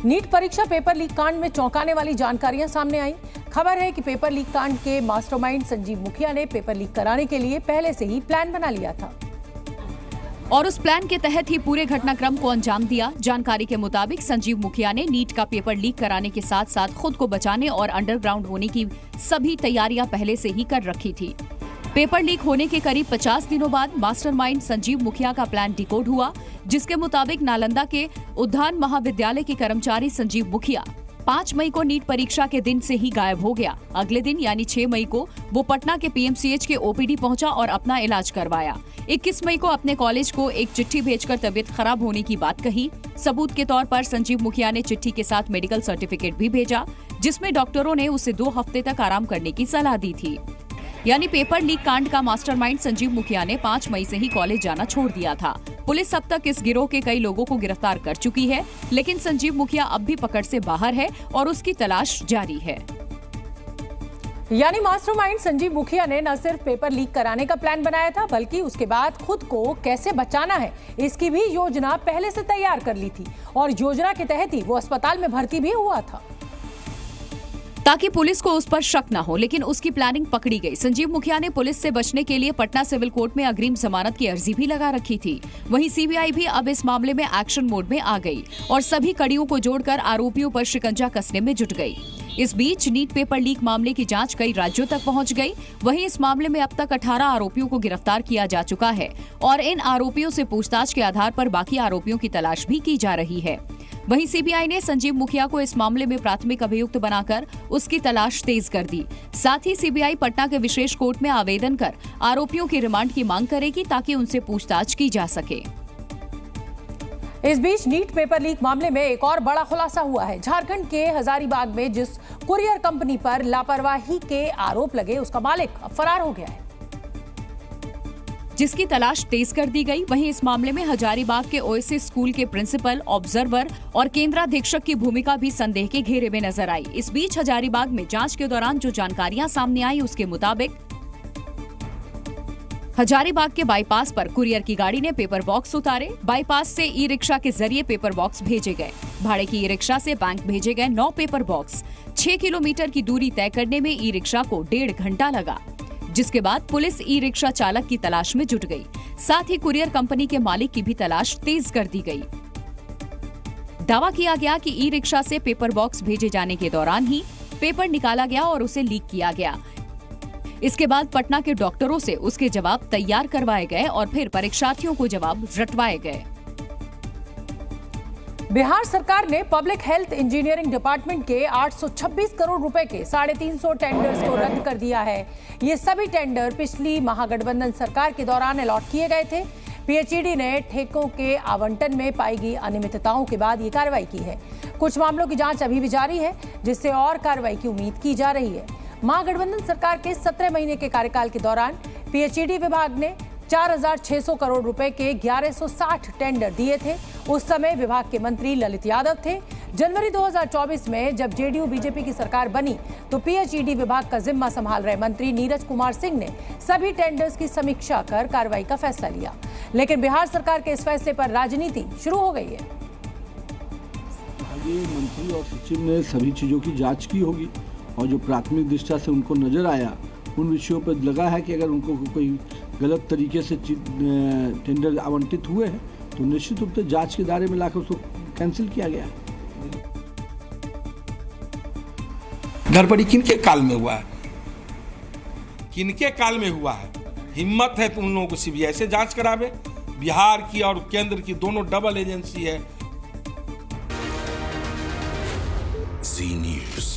NEET परीक्षा paper leak कांड में चौंकाने वाली जानकारियां सामने आई। खबर है कि पेपर लीक कांड के मास्टरमाइंड संजीव मुखिया ने पेपर लीक कराने के लिए पहले से ही प्लान बना लिया था और उस प्लान के तहत ही पूरे घटनाक्रम को अंजाम दिया। जानकारी के मुताबिक संजीव मुखिया ने नीट का पेपर लीक कराने के साथ साथ खुद को बचाने और अंडरग्राउंड होने की सभी तैयारियां पहले से ही कर रखी थी। पेपर लीक होने के करीब 50 दिनों बाद मास्टरमाइंड संजीव मुखिया का प्लान डिकोड हुआ, जिसके मुताबिक नालंदा के उद्यान महाविद्यालय के कर्मचारी संजीव मुखिया 5 मई को नीट परीक्षा के दिन से ही गायब हो गया। अगले दिन यानी 6 मई को वो पटना के पीएमसीएच के ओपीडी पहुंचा और अपना इलाज करवाया। 21 मई को अपने कॉलेज को एक चिट्ठी भेजकर तबीयत खराब होने की बात कही। सबूत के तौर पर संजीव मुखिया ने चिट्ठी के साथ मेडिकल सर्टिफिकेट भी भेजा, जिसमें डॉक्टरों ने उसे 2 हफ्ते तक आराम करने की सलाह दी थी। यानी पेपर लीक कांड का मास्टरमाइंड संजीव मुखिया ने 5 मई से ही कॉलेज जाना छोड़ दिया था। पुलिस अब तक इस गिरोह के कई लोगों को गिरफ्तार कर चुकी है, लेकिन संजीव मुखिया अब भी पकड़ से बाहर है और उसकी तलाश जारी है। यानी मास्टरमाइंड संजीव मुखिया ने न सिर्फ पेपर लीक कराने का प्लान बनाया था, बल्कि उसके बाद खुद को कैसे बचाना है इसकी भी योजना पहले से तैयार कर ली थी और योजना के तहत ही वो अस्पताल में भर्ती भी हुआ था ताकि पुलिस को उस पर शक न हो, लेकिन उसकी प्लानिंग पकड़ी गई। संजीव मुखिया ने पुलिस से बचने के लिए पटना सिविल कोर्ट में अग्रिम जमानत की अर्जी भी लगा रखी थी। वहीं सीबीआई भी अब इस मामले में एक्शन मोड में आ गई और सभी कड़ियों को जोड़कर आरोपियों पर शिकंजा कसने में जुट गई। इस बीच नीट पेपर लीक मामले की जांच कई राज्यों तक पहुंच गई। वहीं इस मामले में अब तक 18 आरोपियों को गिरफ्तार किया जा चुका है और इन आरोपियों से पूछताछ के आधार पर बाकी आरोपियों की तलाश भी की जा रही है। वहीं सीबीआई ने संजीव मुखिया को इस मामले में प्राथमिक अभियुक्त बनाकर उसकी तलाश तेज कर दी। साथ ही सीबीआई पटना के विशेष कोर्ट में आवेदन कर आरोपियों की रिमांड की मांग करेगी ताकि उनसे पूछताछ की जा सके। इस बीच नीट पेपर लीक मामले में एक और बड़ा खुलासा हुआ है। झारखंड के हजारीबाग में जिस कुरियर कंपनी पर लापरवाही के आरोप लगे, उसका मालिक अब फरार हो गया है, जिसकी तलाश तेज कर दी गई। वहीं इस मामले में हजारीबाग के ओएसिस स्कूल के प्रिंसिपल, ऑब्जर्वर और केंद्राधीक्षक की भूमिका भी संदेह के घेरे में नजर आई। इस बीच हजारीबाग में जांच के दौरान जो जानकारियां सामने आई, उसके मुताबिक हजारीबाग के बाईपास पर कुरियर की गाड़ी ने पेपर बॉक्स उतारे। बाईपास से ई रिक्शा के जरिए पेपर बॉक्स भेजे गए। भाड़े की ई रिक्शा से बैंक भेजे गए 9 पेपर बॉक्स। 6 किलोमीटर की दूरी तय करने में ई रिक्शा को 1.5 घंटा लगा, जिसके बाद पुलिस ई रिक्शा चालक की तलाश में जुट गई। साथ ही कुरियर कंपनी के मालिक की भी तलाश तेज कर दी गई। दावा किया गया कि ई रिक्शा से पेपर बॉक्स भेजे जाने के दौरान ही पेपर निकाला गया और उसे लीक किया गया। इसके बाद पटना के डॉक्टरों से उसके जवाब तैयार करवाए गए और फिर परीक्षार्थियों को जवाब रटवाए गए। बिहार सरकार ने पब्लिक हेल्थ इंजीनियरिंग डिपार्टमेंट के 826 करोड़ रुपए के 350 टेंडर्स को रद्द कर दिया है। ये सभी टेंडर पिछली महागठबंधन सरकार के दौरान अलॉट किए गए थे। पीएचईडी ने ठेकों के आवंटन में पाई गई अनियमितताओं के बाद ये कार्रवाई की है। कुछ मामलों की जांच अभी भी जारी है, जिससे और कार्रवाई की उम्मीद की जा रही है। महागठबंधन सरकार के 17 महीने के कार्यकाल के दौरान पीएचईडी विभाग ने 4,600 करोड़ रुपए के 1160 टेंडर दिए थे। उस समय विभाग के मंत्री ललित यादव थे। जनवरी 2024 में जब जेडीयू बीजेपी की सरकार बनी तो पीएचईडी विभाग का जिम्मा संभाल रहे मंत्री नीरज कुमार सिंह ने सभी टेंडर्स की समीक्षा कर कार्रवाई का फैसला लिया। लेकिन बिहार सरकार के इस फैसले पर राजनीति शुरू हो गई है। आगे मंत्री और सचिव ने सभी चीजों की जांच की होगी और जो प्राथमिक दृष्टया से उनको नजर आया, उन विषयों पर लगा है कि अगर उनको कोई गलत तरीके से टेंडर आवंटित हुए हैं तो निश्चित रूप से जांच के दायरे में लाकर उसको कैंसिल किया गया। गड़बड़ी किनके काल में हुआ है, किनके काल में हुआ है? हिम्मत है तो उन लोगों को सीबीआई से जांच करावे। बिहार की और केंद्र की दोनों डबल एजेंसी है। जी न्यूज़।